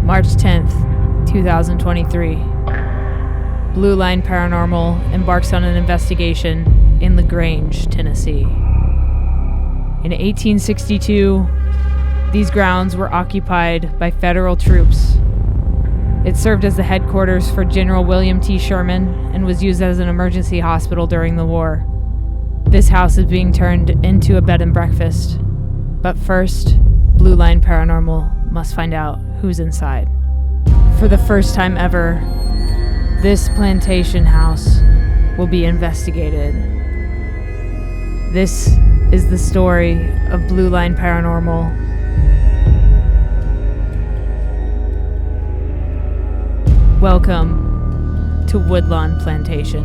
March 10th, 2023. Blue Line Paranormal embarks on an investigation in LaGrange, Tennessee. In 1862, these grounds were occupied by federal troops. It served as the headquarters for General William T. Sherman and was used as an emergency hospital during the war. This house is being turned into a bed and breakfast. But first, Blue Line Paranormal must find out who's inside. For the first time ever, this plantation house will be investigated. This is the story of Blue Line Paranormal. Welcome to Woodlawn Plantation.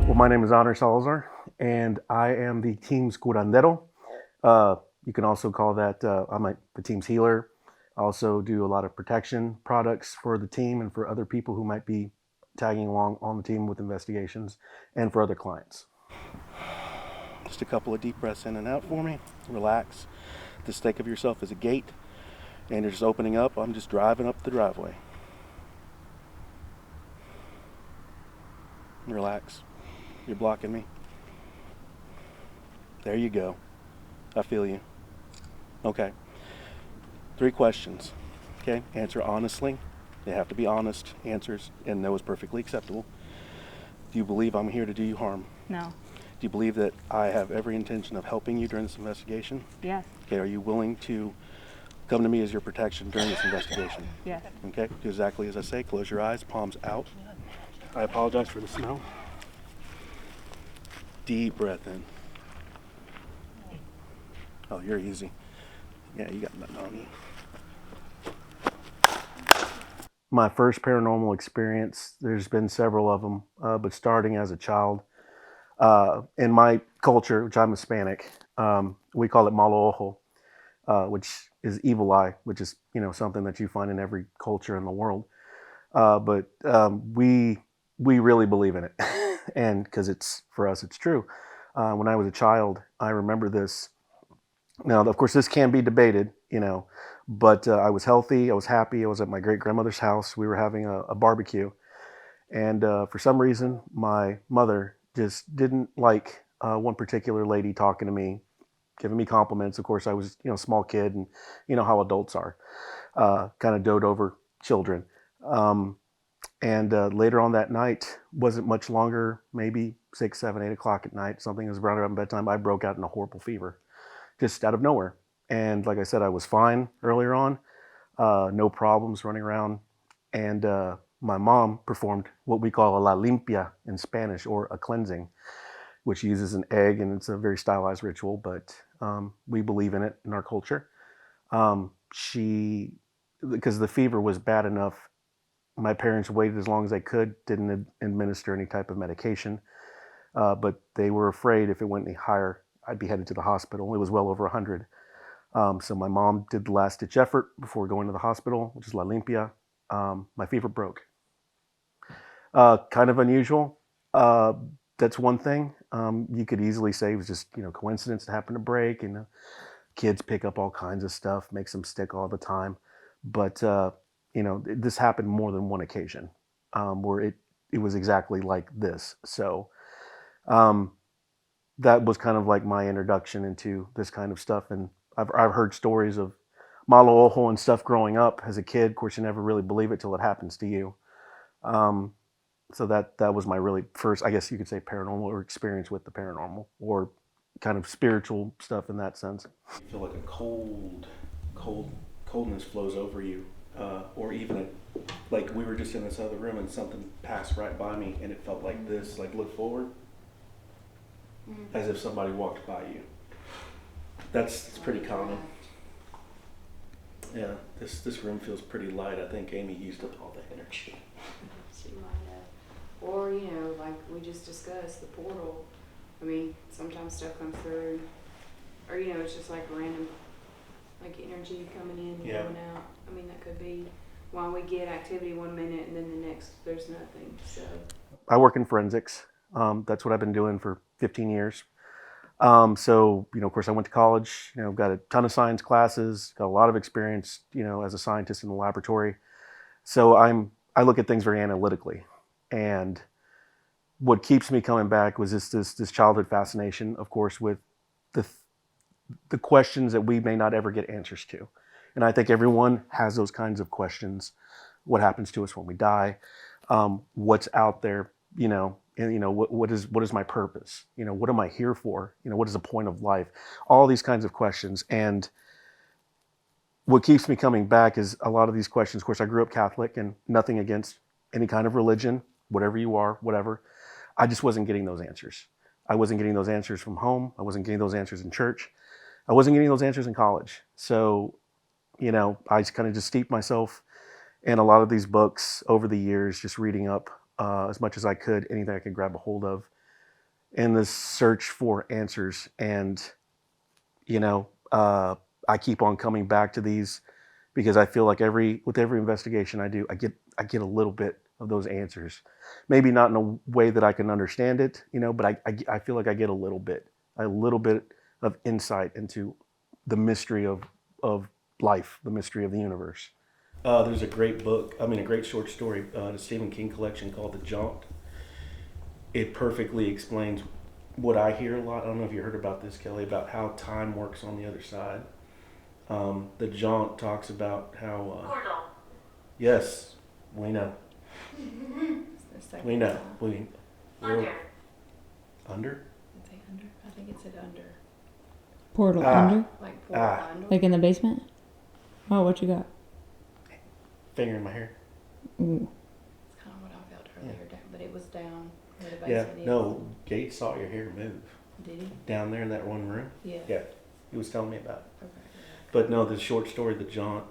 Well, my name is Honor Salazar, and I am the team's curandero. You can also call that, I'm the team's healer. I also do a lot of protection products for the team and for other people who might be tagging along on the team with investigations and for other clients. Just a couple of deep breaths in and out for me. Relax. Just think of yourself as a gate and you're just opening up. I'm just driving up the driveway. Relax. You're blocking me. There you go. I feel you. Okay. 3 questions. Okay. Answer honestly. They have to be honest answers, and no is perfectly acceptable. Do you believe I'm here to do you harm? No. Do you believe that I have every intention of helping you during this investigation? Yes. Okay, are you willing to come to me as your protection during this investigation? Yes. Okay, do exactly as I say. Close your eyes, palms out. I apologize for the smell. Deep breath in. Oh, you're easy. Yeah, you got nothing on you. My first paranormal experience, there's been several of them, but starting as a child, in my culture, which I'm Hispanic, we call it malo ojo, which is evil eye, which is something that you find in every culture in the world. But we really believe in it, and because for us it's true. When I was a child, I remember this. Now, of course, this can be debated, but I was healthy, I was happy, I was at my great-grandmother's house, we were having a barbecue, and for some reason, my mother just didn't like one particular lady talking to me, giving me compliments. Of course, I was, a small kid, and how adults are, kind of dote over children. And later on that night, wasn't much longer, maybe 6, 7, 8 o'clock at night, something was around bedtime, I broke out in a horrible fever. Just out of nowhere. And like I said, I was fine earlier on, no problems running around. And my mom performed what we call a la limpia in Spanish, or a cleansing, which uses an egg, and it's a very stylized ritual, but we believe in it in our culture. Because the fever was bad enough, my parents waited as long as they could, didn't administer any type of medication, but they were afraid if it went any higher, I'd be headed to the hospital. It was well over 100. So my mom did the last ditch effort before going to the hospital, which is La Limpia. My fever broke. Kind of unusual. That's one thing. You could easily say it was just, coincidence to happen to break, and kids pick up all kinds of stuff, makes them stick all the time. But, this happened more than one occasion, where it was exactly like this. So, that was kind of like my introduction into this kind of stuff. And I've heard stories of malo ojo and stuff growing up as a kid. Of course, you never really believe it till it happens to you. So that was my really first, I guess you could say, paranormal or experience with the paranormal, or kind of spiritual stuff in that sense. You feel like a coldness flows over you, or even like we were just in this other room and something passed right by me and it felt like this, like look forward. As if somebody walked by you. It's pretty common. Yeah, this room feels pretty light. I think Amy used up all the energy. She might have. Or, like we just discussed, the portal. I mean, sometimes stuff comes through. Or, it's just like random, like energy coming in and going out. I mean, that could be why we get activity one minute and then the next there's nothing. So I work in forensics. That's what I've been doing for 15 years. So, of course, I went to college. I've got a ton of science classes, got a lot of experience, as a scientist in the laboratory. So I look at things very analytically. And what keeps me coming back was this childhood fascination, of course, with the questions that we may not ever get answers to. And I think everyone has those kinds of questions. What happens to us when we die? What's out there? And what is my purpose? What am I here for? What is the point of life? All these kinds of questions. And what keeps me coming back is a lot of these questions. Of course, I grew up Catholic, and nothing against any kind of religion, whatever you are, whatever. I just wasn't getting those answers. I wasn't getting those answers from home. I wasn't getting those answers in church. I wasn't getting those answers in college. So, I kind of just steeped myself in a lot of these books over the years, just reading up as much as I could, anything I could grab a hold of in this search for answers. And, I keep on coming back to these because I feel like with every investigation I do, I get a little bit of those answers. Maybe not in a way that I can understand it, but I feel like I get a little bit of insight into the mystery of life, the mystery of the universe. There's a great a great short story, the Stephen King collection called The Jaunt. It perfectly explains what I hear a lot. I don't know if you heard about this, Kelly, about how time works on the other side. The Jaunt talks about how... yes, we know. We know. Under. Under? Did it say under? I think it said under. Portal under? Like portal under. Like in the basement? Oh, what you got? Finger in my hair. Ooh. It's kind of what I felt earlier, down, but it was down where the Yeah, basement is. no, Gates saw your hair move. Did he? Down there in that one room. Yeah. Yeah, he was telling me about it. Okay. But no, the short story, The Jaunt,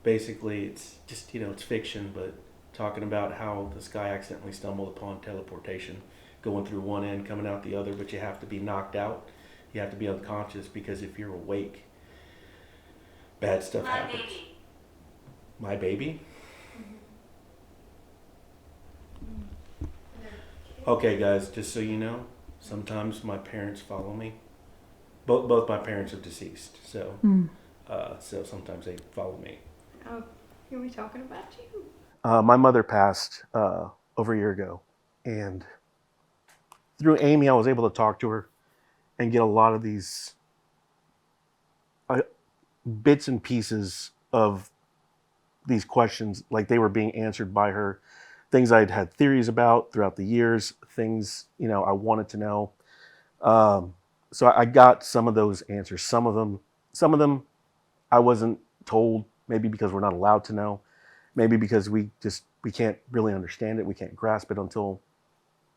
basically it's just, it's fiction, but talking about how this guy accidentally stumbled upon teleportation, going through one end, coming out the other, but you have to be knocked out. You have to be unconscious because if you're awake, bad stuff happens. Baby. My baby? Okay, guys, just so you know, sometimes my parents follow me. Both my parents are deceased, so so sometimes they follow me. Oh, are we talking about you? My mother passed over a year ago, and through Amy, I was able to talk to her and get a lot of these bits and pieces of these questions, like they were being answered by her. Things I'd had theories about throughout the years, things I wanted to know. So I got some of those answers. Some of them I wasn't told, maybe because we're not allowed to know, maybe because we can't really understand it. We can't grasp it until,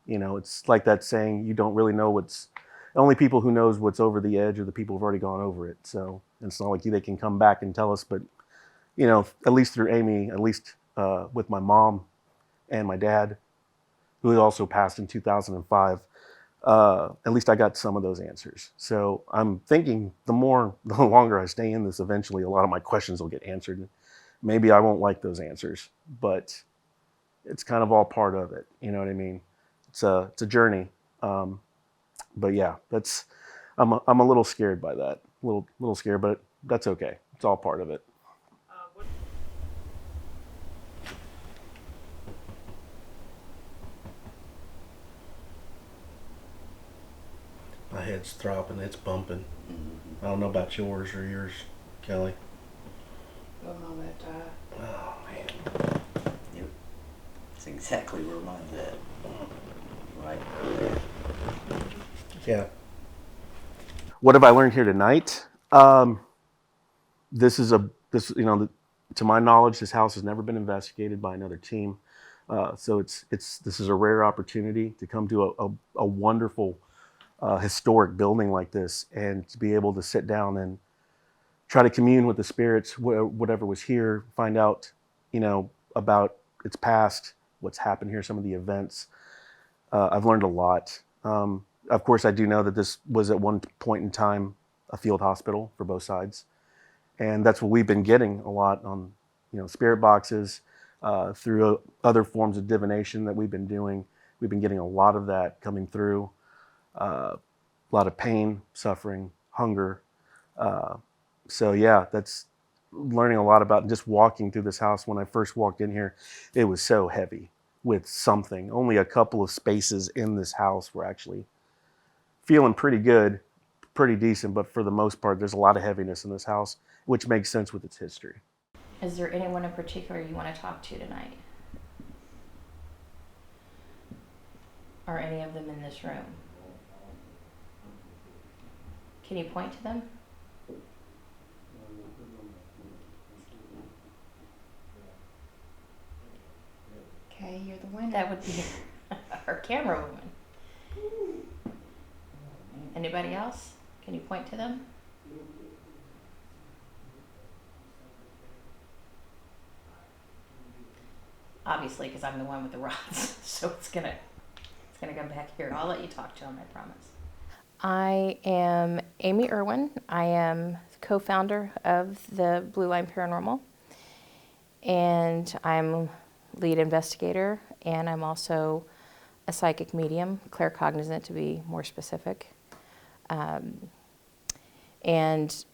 it's like that saying, you don't really know only people who knows what's over the edge are the people who've already gone over it. So it's not like they can come back and tell us, but, at least through Amy, at least with my mom and my dad, who had also passed in 2005, at least I got some of those answers. So I'm thinking the longer I stay in this, eventually a lot of my questions will get answered. Maybe I won't like those answers, but it's kind of all part of it. You know what I mean? It's a journey. But yeah, I'm a little scared by that. A little scared, but that's okay. It's all part of it. My head's throbbing, it's bumping. I don't know about yours, Kelly. Going on that tie. Oh man. Yep. That's exactly where mine's at. Right there. Yeah. What have I learned here tonight? To my knowledge, this house has never been investigated by another team. So this is a rare opportunity to come to a wonderful historic building like this, and to be able to sit down and try to commune with the spirits, whatever was here, find out, about its past, what's happened here, some of the events. I've learned a lot. Of course, I do know that this was at one point in time a field hospital for both sides. And that's what we've been getting a lot on, spirit boxes. through other forms of divination that we've been doing. We've been getting a lot of that coming through. A lot of pain, suffering, hunger. So yeah, that's learning a lot about just walking through this house. When I first walked in here, it was so heavy with something. Only a couple of spaces in this house were actually feeling pretty good, pretty decent, but for the most part, there's a lot of heaviness in this house, which makes sense with its history. Is there anyone in particular you want to talk to tonight? Are any of them in this room? Can you point to them? Okay, you're the winner. That would be our camera woman. Anybody else? Can you point to them? Obviously, because I'm the one with the rods, so it's gonna come back here. I'll let you talk to them, I promise. I am Amy Irwin. I am co-founder of the Blue Line Paranormal, and I'm lead investigator, and I'm also a psychic medium, claircognizant to be more specific. And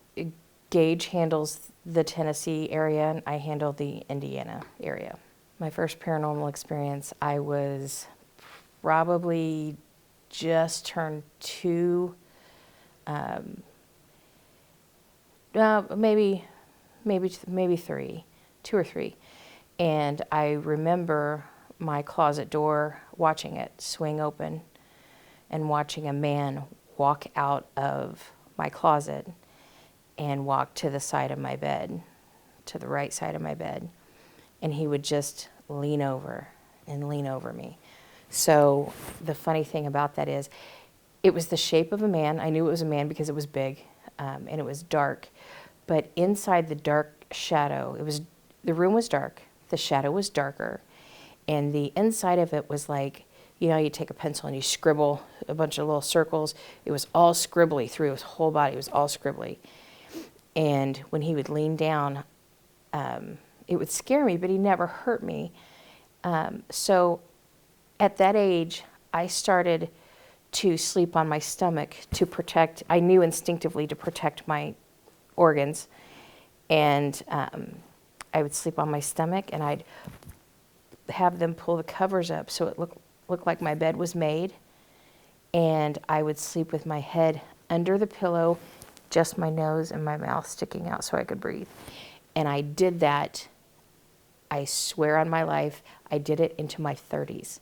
Gage handles the Tennessee area, and I handle the Indiana area. My first paranormal experience, I was probably just turned 2, maybe 3, 2 or 3. And I remember my closet door, watching it swing open and watching a man walk out of my closet and walk to the side of my bed, to the right side of my bed. And he would just lean over and lean over me. So the funny thing about that is, it was the shape of a man. I knew it was a man because it was big, and it was dark. But inside the dark shadow, the room was dark, the shadow was darker, and the inside of it was like, you know, you take a pencil and you scribble a bunch of little circles. It was all scribbly through his whole body. It was all scribbly. And when he would lean down, it would scare me, but he never hurt me. So at that age, I started to sleep on my stomach to protect, I knew instinctively to protect my organs. And I would sleep on my stomach, and I'd have them pull the covers up so it looked like my bed was made. And I would sleep with my head under the pillow, just my nose and my mouth sticking out so I could breathe. And I did that, I swear on my life, I did it into my 30s.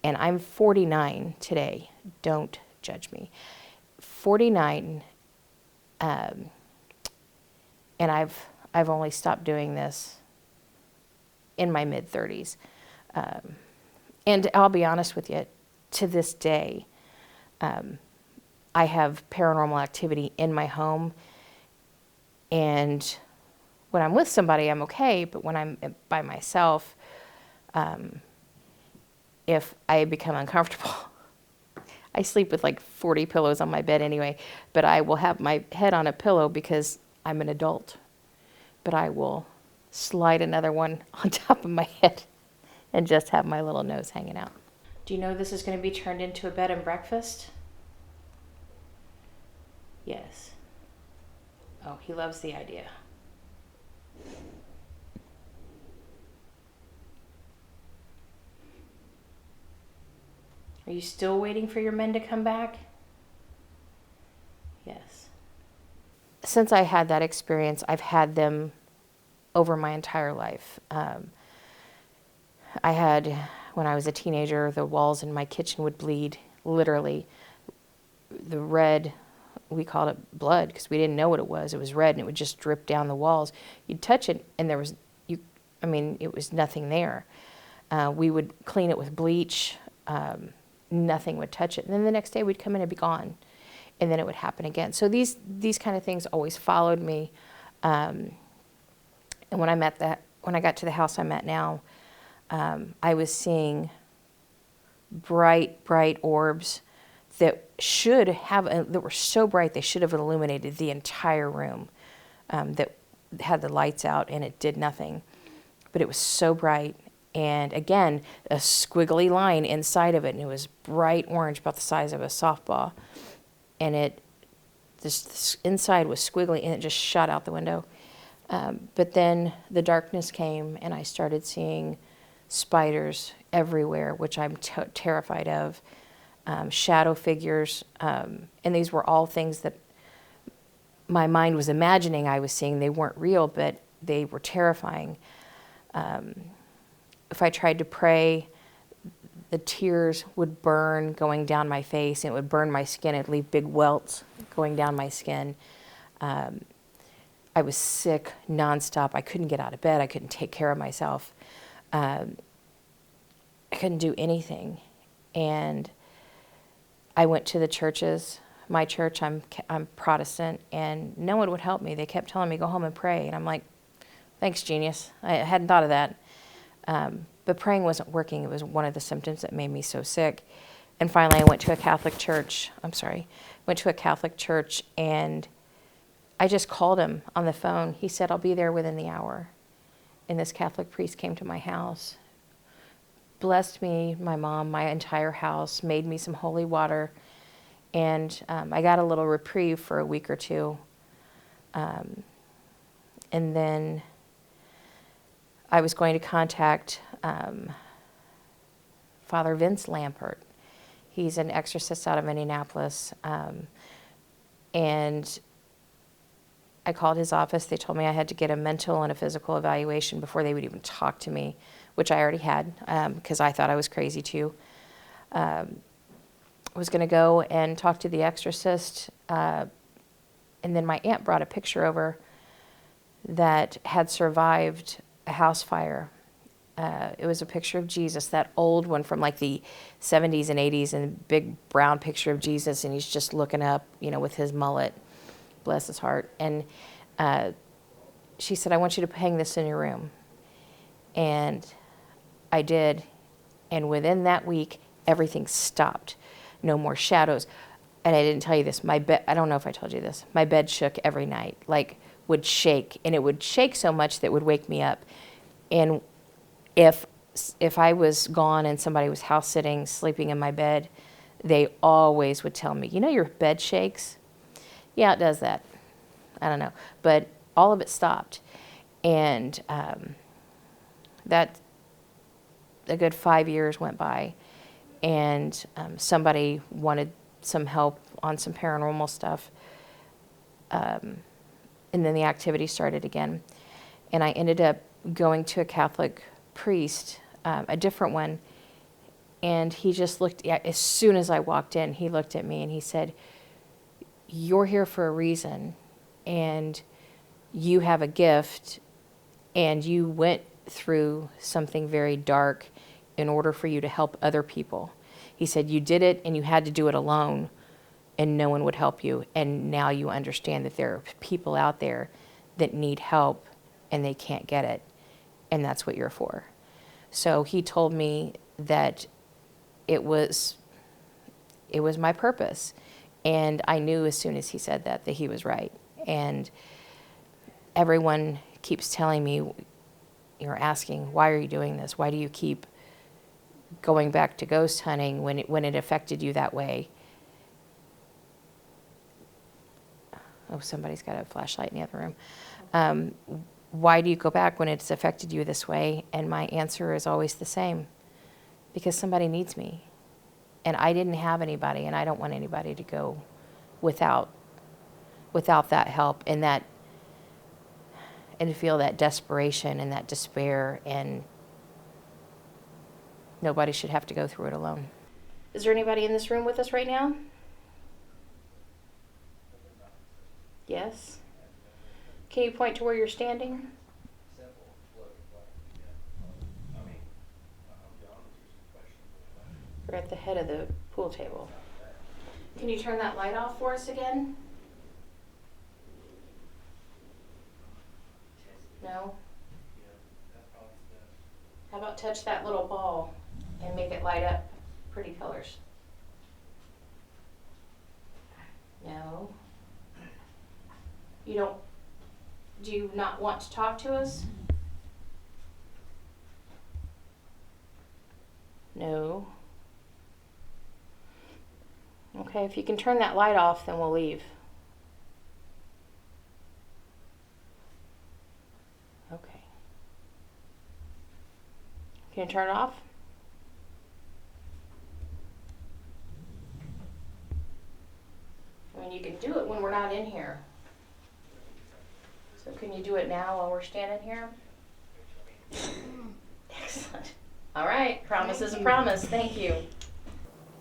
And I'm 49 today. Don't judge me. 49, and I've only stopped doing this in my mid-30s. And I'll be honest with you, to this day, I have paranormal activity in my home, and when I'm with somebody, I'm okay, but when I'm by myself, if I become uncomfortable, I sleep with like 40 pillows on my bed anyway, but I will have my head on a pillow because I'm an adult, but I will slide another one on top of my head and just have my little nose hanging out. Do you know this is going to be turned into a bed and breakfast? Yes. Oh, he loves the idea. Are you still waiting for your men to come back? Yes. Since I had that experience, I've had them over my entire life. I had, when I was a teenager, the walls in my kitchen would bleed, literally. The red, we called it blood because we didn't know what it was. It was red, and it would just drip down the walls. You'd touch it, and there was, it was nothing there. We would clean it with bleach. Nothing would touch it. And then the next day we'd come in and be gone. And then it would happen again. So these kind of things always followed me. And when I got to the house I'm at now, I was seeing bright orbs that that were so bright they should have illuminated the entire room, that had the lights out, and it did nothing. But it was so bright, And again, a squiggly line inside of it, and it was bright orange, about the size of a softball. And this inside was squiggly, and it just shot out the window. But then the darkness came, and I started seeing spiders everywhere, which I'm terrified of, shadow figures. And these were all things that my mind was imagining I was seeing. They weren't real, but they were terrifying. If I tried to pray, the tears would burn going down my face, and it would burn my skin. It'd leave big welts going down my skin. I was sick nonstop. I couldn't get out of bed. I couldn't take care of myself. I couldn't do anything. And I went to the churches. My church, I'm Protestant, and no one would help me. They kept telling me, go home and pray. And I'm like, thanks, genius. I hadn't thought of that. But praying wasn't working. It was one of the symptoms that made me so sick. And finally, I went to a Catholic church. And I just called him on the phone. He said, I'll be there within the hour. And this Catholic priest came to my house, blessed me, my mom, my entire house, made me some holy water. And I got a little reprieve for a week or two. And then I was going to contact Father Vince Lampert. He's an exorcist out of Indianapolis. And I called his office. They told me I had to get a mental and a physical evaluation before they would even talk to me, which I already had because I thought I was crazy too. I was going to go and talk to the exorcist. And then my aunt brought a picture over that had survived a house fire. It was a picture of Jesus, that old one from like the 70s and 80s, and big brown picture of Jesus, and he's just looking up, with his mullet, bless his heart. And she said, I want you to hang this in your room. And I did, and within that week, everything stopped. No more shadows. And I didn't tell you this, my bed, I don't know if I told you this, my bed shook every night, like would shake, and it would shake so much that it would wake me up. And if I was gone and somebody was house sitting, sleeping in my bed, they always would tell me, your bed shakes? Yeah, it does that. I don't know. But all of it stopped. And that a good 5 years went by, and somebody wanted some help on some paranormal stuff. And then the activity started again. And I ended up going to a Catholic priest, a different one, and he just looked, as soon as I walked in, he looked at me and he said, you're here for a reason, and you have a gift, and you went through something very dark in order for you to help other people. He said, you did it, and you had to do it alone, and no one would help you, and now you understand that there are people out there that need help, and they can't get it. And that's what you're for. So he told me that it was my purpose. And I knew as soon as he said that he was right. And everyone keeps telling me, you're asking, why are you doing this? Why do you keep going back to ghost hunting when it affected you that way? Oh, somebody's got a flashlight in the other room. Why do you go back when it's affected you this way? And my answer is always the same. Because somebody needs me. And I didn't have anybody, and I don't want anybody to go without that help and to feel that desperation and that despair, and nobody should have to go through it alone. Is there anybody in this room with us right now? Yes? Can you point to where you're standing? We're at the head of the pool table. Can you turn that light off for us again? No? How about touch that little ball and make it light up pretty colors? No. Do you not want to talk to us? No. Okay, if you can turn that light off, then we'll leave. Okay. Can you turn it off? I mean, you can do it when we're not in here. So can you do it now while we're standing here? Excellent. All right, promise is a promise. Thank you.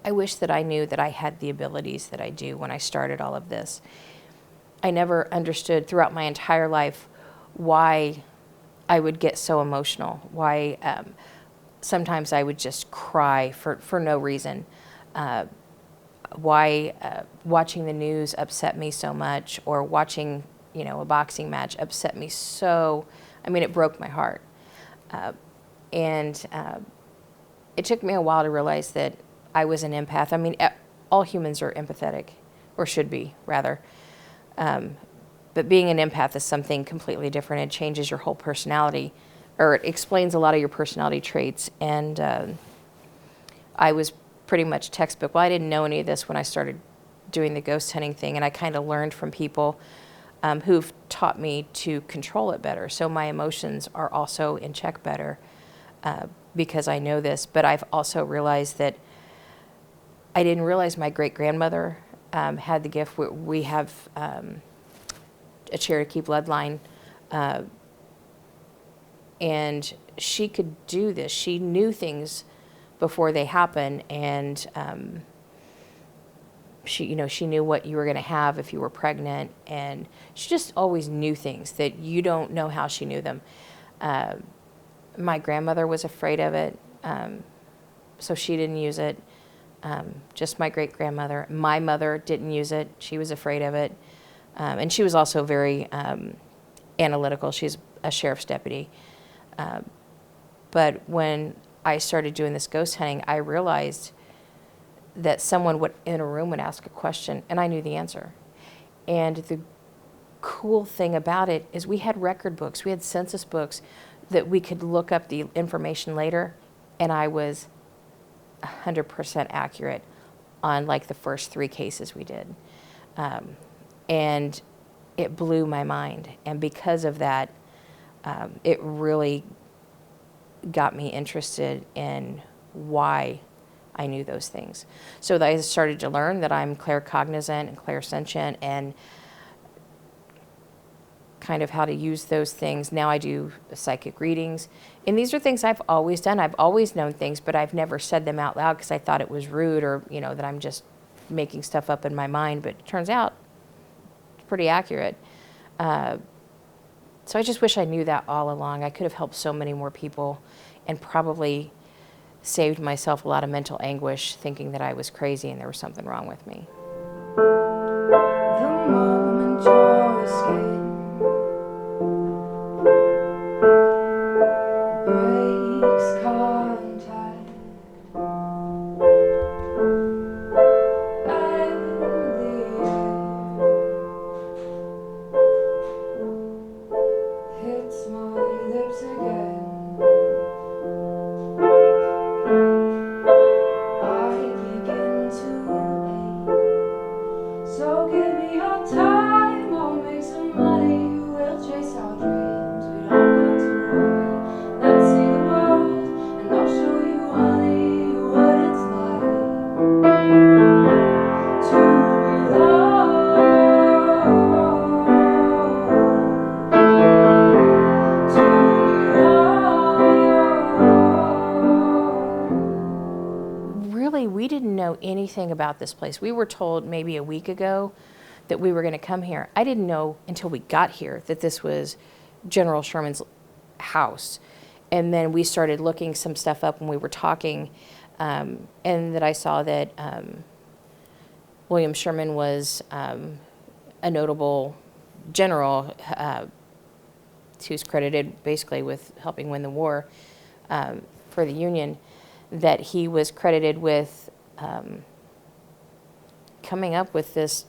I wish that I knew that I had the abilities that I do when I started all of this. I never understood throughout my entire life why I would get so emotional, why sometimes I would just cry for no reason, why watching the news upset me so much, or watching, a boxing match upset me so, it broke my heart. And it took me a while to realize that I was an empath. All humans are empathetic, or should be, rather. But being an empath is something completely different. It changes your whole personality, or it explains a lot of your personality traits. And I was pretty much textbook. Well, I didn't know any of this when I started doing the ghost hunting thing, and I kind of learned from people who've taught me to control it better. So my emotions are also in check better because I know this. But I've also realized that I didn't realize my great-grandmother had the gift. We have a Cherokee bloodline, and she could do this. She knew things before they happen, and she knew what you were going to have if you were pregnant, and she just always knew things that you don't know how she knew them. My grandmother was afraid of it, so she didn't use it. Just my great-grandmother. My mother didn't use it. She was afraid of it. And she was also very analytical. She's a sheriff's deputy. But when I started doing this ghost hunting, I realized that someone in a room would ask a question, and I knew the answer. And the cool thing about it is we had record books. We had census books that we could look up the information later, and I was 100% accurate on like the first 3 cases we did. And it blew my mind. And because of that, it really got me interested in why I knew those things. So I started to learn that I'm claircognizant and clairsentient, and kind of how to use those things. Now I do psychic readings. And these are things I've always done. I've always known things, but I've never said them out loud because I thought it was rude, or, that I'm just making stuff up in my mind. But it turns out it's pretty accurate. So I just wish I knew that all along. I could have helped so many more people and probably saved myself a lot of mental anguish thinking that I was crazy and there was something wrong with me. The moment your skin breaks contact, and the air hits my lips again. I begin to ache. So give me your time, I'll make some money. We'll chase our dreams, we don't have to worry. Let's see the world, and I'll show you, honey, what it's like to be loved, to be loved. Really, we didn't know anything about this place. We were told maybe a week ago that we were going to come here. I didn't know until we got here that this was General Sherman's house. And then we started looking some stuff up when we were talking, and that I saw that William Sherman was a notable general who's credited basically with helping win the war for the Union, that he was credited with coming up with this,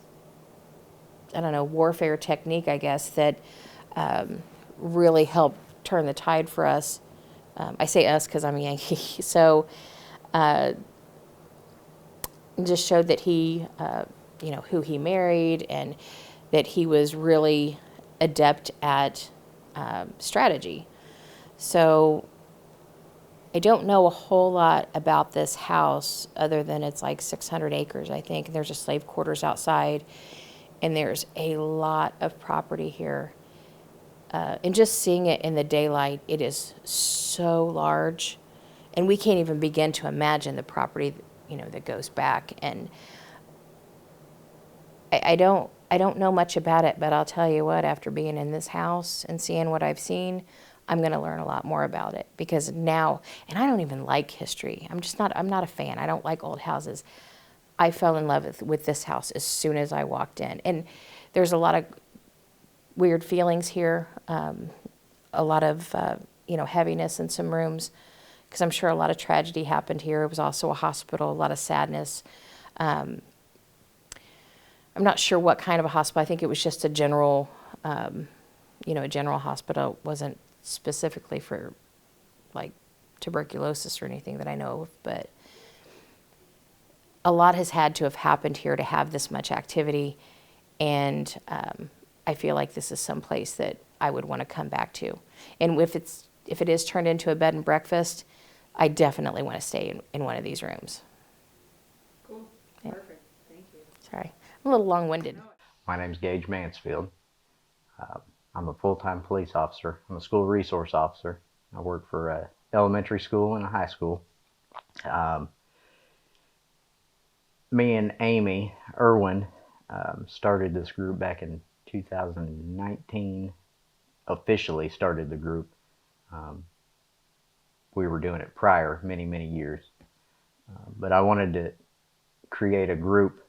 warfare technique, I guess, that really helped turn the tide for us. I say us because I'm Yankee. So just showed that he, who he married, and that he was really adept at strategy. So I don't know a whole lot about this house other than it's like 600 acres, I think. There's a slave quarters outside, and there's a lot of property here. And just seeing it in the daylight, it is so large, and we can't even begin to imagine the property, that goes back. And I don't know much about it, but I'll tell you what, after being in this house and seeing what I've seen, I'm going to learn a lot more about it, because now, and I don't even like history. I'm not a fan. I don't like old houses. I fell in love with this house as soon as I walked in. And there's a lot of weird feelings here, a lot of, heaviness in some rooms, because I'm sure a lot of tragedy happened here. It was also a hospital, a lot of sadness. I'm not sure what kind of a hospital. I think it was just a general, a general hospital. It wasn't specifically for like tuberculosis or anything that I know of, but a lot has had to have happened here to have this much activity. And I feel like this is some place that I would want to come back to. And if it is turned into a bed and breakfast, I definitely want to stay in one of these rooms. Cool. Yeah. Perfect. Thank you. Sorry, I'm a little long-winded. My name's Gage Mansfield. I'm a full-time police officer. I'm a school resource officer. I work for a elementary school and a high school. Me and Amy Irwin started this group back in 2019. Officially started the group. We were doing it prior, many years. But I wanted to create a group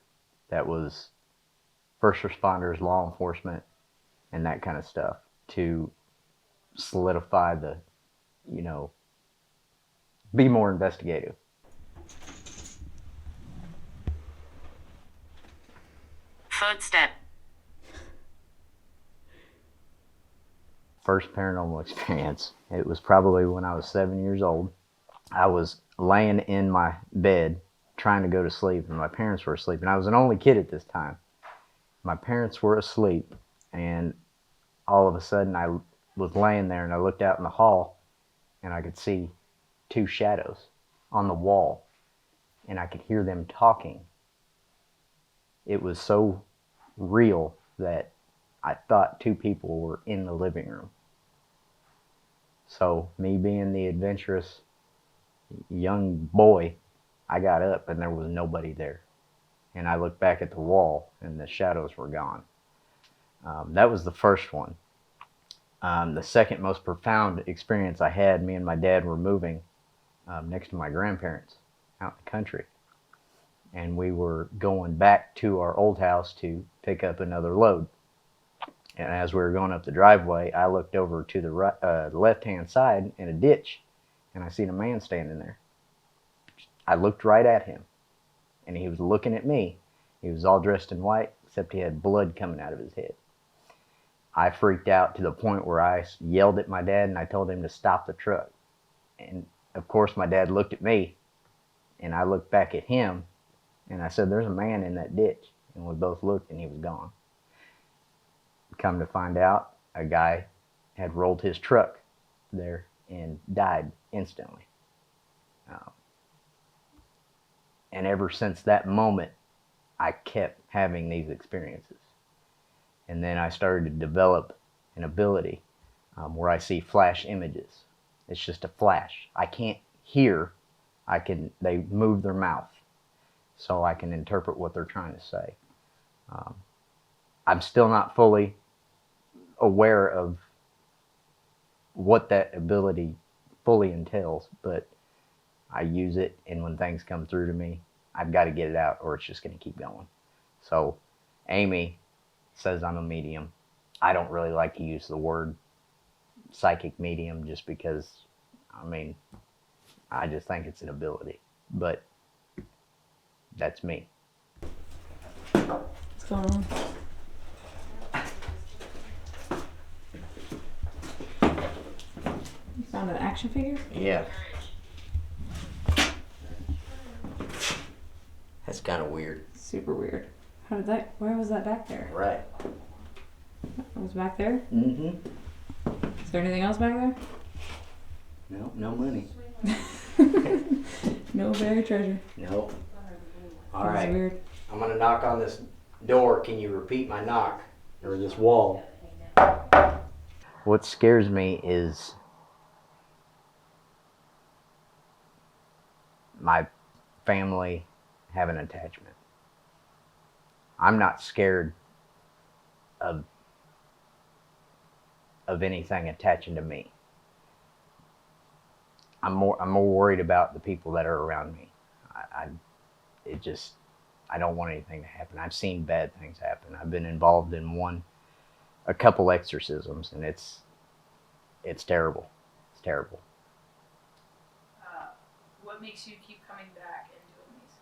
that was first responders, law enforcement, and that kind of stuff, to solidify the, be more investigative. Footstep. First paranormal experience, it was probably when I was 7 years old. I was laying in my bed trying to go to sleep, and my parents were asleep, and I was an only kid at this time. My parents were asleep, and all of a sudden I was laying there, and I looked out in the hall, and I could see two shadows on the wall, and I could hear them talking. It was so real that I thought two people were in the living room. So, me being the adventurous young boy, I got up and there was nobody there. And I looked back at the wall and the shadows were gone. That was the first one. The second most profound experience I had, me and my dad were moving next to my grandparents out in the country. And we were going back to our old house to pick up another load. And as we were going up the driveway, I looked over to the left-hand side in a ditch, and I seen a man standing there. I looked right at him, and he was looking at me. He was all dressed in white, except he had blood coming out of his head. I freaked out to the point where I yelled at my dad, and I told him to stop the truck. And, of course, my dad looked at me, and I looked back at him, and I said, "There's a man in that ditch." And we both looked, and he was gone. Come to find out, a guy had rolled his truck there and died instantly. And ever since that moment, I kept having these experiences. And then I started to develop an ability where I see flash images. It's just a flash. I can't hear. They move their mouth, so I can interpret what they're trying to say. I'm still not fully aware of what that ability fully entails, but I use it, and when things come through to me, I've got to get it out or it's just going to keep going. So Amy says I'm a medium. I don't really like to use the word psychic medium just because, I just think it's an ability, but that's me. What's going on? You found an action figure? Yeah. That's kind of weird. Super weird. How did that? Where was that back there? Right. It was back there? Mm-hmm. Is there anything else back there? No, no money. No buried treasure. Nope. All That was right. weird. I'm gonna knock on this door. Can you repeat my knock? Or this wall? What scares me is my family have an attachment. I'm not scared of anything attaching to me. I'm more worried about the people that are around me. I don't want anything to happen. I've seen bad things happen. I've been involved in a couple exorcisms, and it's terrible. It's terrible. What makes you keep coming back and doing these?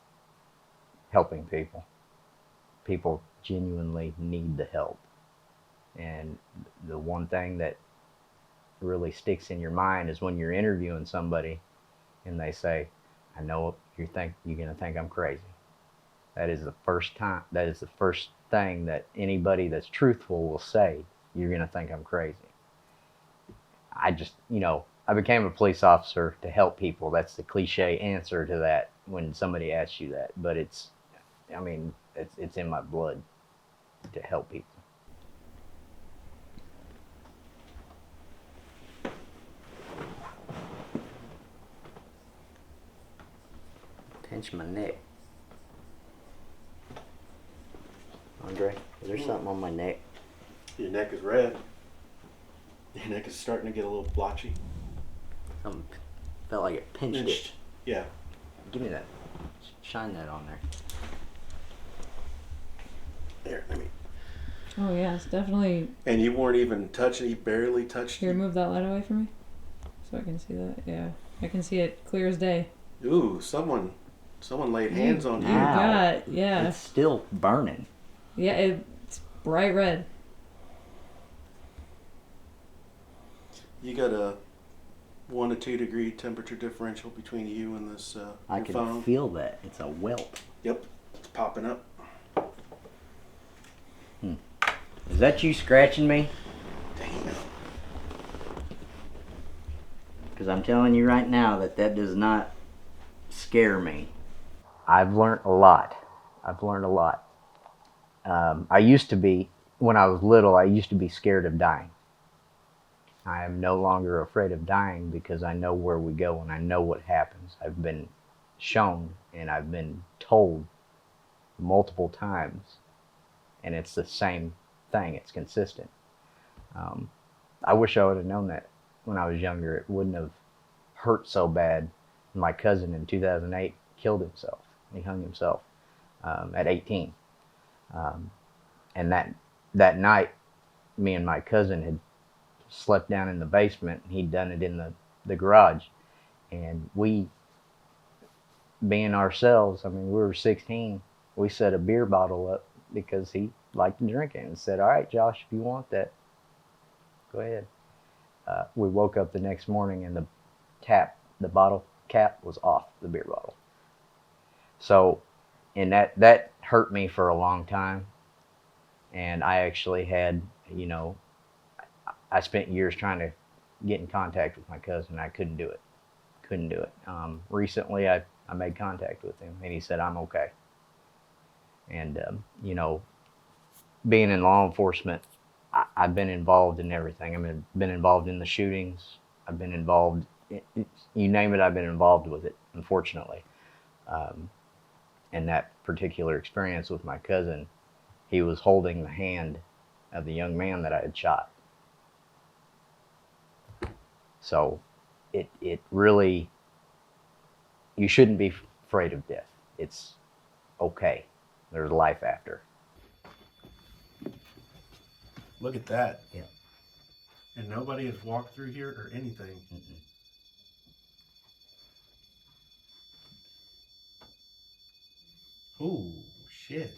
Helping people. People genuinely need the help. And the one thing that really sticks in your mind is when you're interviewing somebody and they say, I know you're gonna think I'm crazy. That is the first thing that anybody that's truthful will say, you're gonna think I'm crazy. I became a police officer to help people. That's the cliche answer to that when somebody asks you that. But it's in my blood to help people. Pinch my neck. Andre, is there something on my neck? Your neck is red. Your neck is starting to get a little blotchy. Something felt like it pinched it. Yeah. Give me that. Shine that on there. There, let me. Oh yeah, it's definitely. And you weren't even touching. He barely touched Here, you. move that light away from me, so I can see that. Yeah, I can see it clear as day. Ooh, someone laid hands on you. Ow. Yeah. It's still burning. Yeah, it's bright red. You got a 1 to 2 degree temperature differential between you and this I your can phone. feel that. It's a whelp. Yep, it's popping up. Is that you scratching me? Damn. Because I'm telling you right now that does not scare me. I've learned a lot. I used to be, when I was little, I used to be scared of dying. I am no longer afraid of dying because I know where we go and I know what happens. I've been shown and I've been told multiple times, and it's the same thing. It's consistent. I wish I would have known that when I was younger. It wouldn't have hurt so bad. My cousin in 2008 killed himself. He hung himself at 18. And that night, me and my cousin had slept down in the basement. He'd done it in the garage. And we, being ourselves, we were 16, we set a beer bottle up because he liked to drink it and said, all right, Josh, if you want that, go ahead. We woke up the next morning and the bottle cap was off the beer bottle. So, and that hurt me for a long time. And I actually had, I spent years trying to get in contact with my cousin. I couldn't do it. Recently, I made contact with him, and he said, I'm okay. And, being in law enforcement, I've been involved in everything. I've been involved in the shootings. I've been involved, you name it, I've been involved with it, unfortunately. And that particular experience with my cousin, he was holding the hand of the young man that I had shot. So it really, you shouldn't be afraid of death. It's okay. There's life after. Look at that. Yeah. And nobody has walked through here or anything. Mm-mm. Ooh, shit.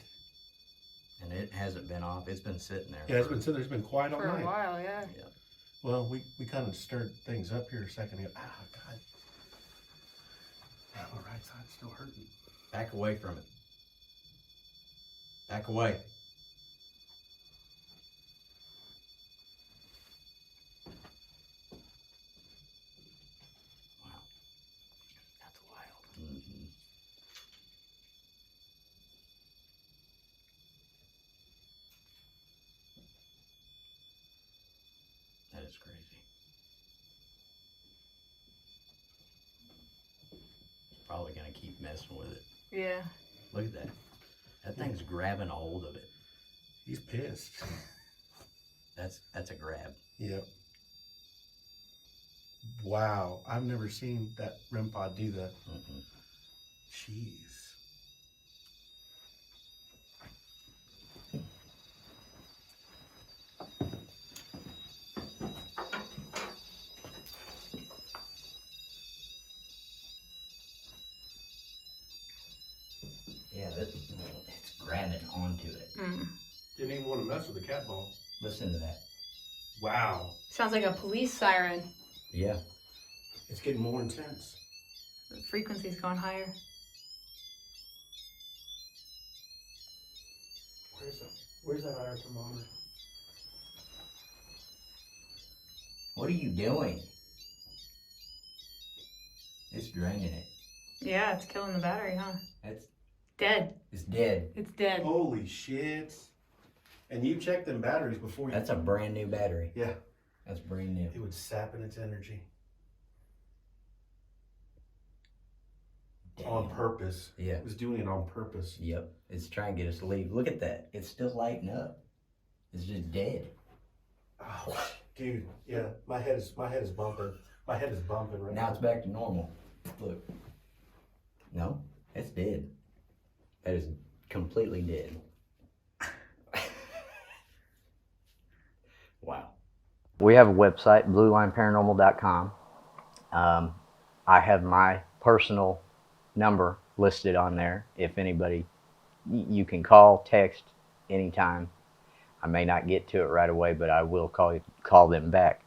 And it hasn't been off. It's been sitting there. Yeah, it's been sitting there. It's been quiet all For night. a while, yeah. Yeah. Well, we kind of stirred things up here a second ago. Ah, God. That one right side's still hurting. Back away from it. Back away. Wow. That's wild. Mm-hmm. That is crazy. It's probably gonna keep messing with it. Yeah. Look at that. That thing's grabbing a hold of it. He's pissed. That's a grab. Yep. Wow, I've never seen that REM pod do that. Mm-mm. Jeez. Yeah, it's grabbing onto it. Didn't even want to mess with the cat ball. Listen to that. Wow. Sounds like a police siren. Yeah. It's getting more intense. The frequency's going higher. Where's that iron thermometer? What are you doing? It's draining it. Yeah, it's killing the battery, huh? It's Dead. dead. It's dead. Holy shit. And you checked them batteries before you... That's a brand new battery. Yeah. That's brand new. It was sapping its energy. Damn. On purpose. Yeah. It was doing it on purpose. Yep. It's trying to get us to leave. Look at that. It's still lighting up. It's just dead. Oh, dude. Yeah. My head is bumping. My head is bumping right now. Now it's back to normal. Look. No, it's dead. That is completely dead. Wow. We have a website, bluelineparanormal.com. I have my personal number listed on there. If anybody, you can call, text anytime. I may not get to it right away, but I will call them back.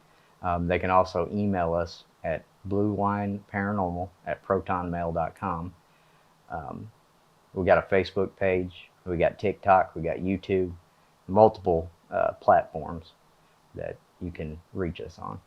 They can also email us at bluelineparanormal@protonmail.com. We got a Facebook page, we got TikTok, we got YouTube, multiple platforms that you can reach us on.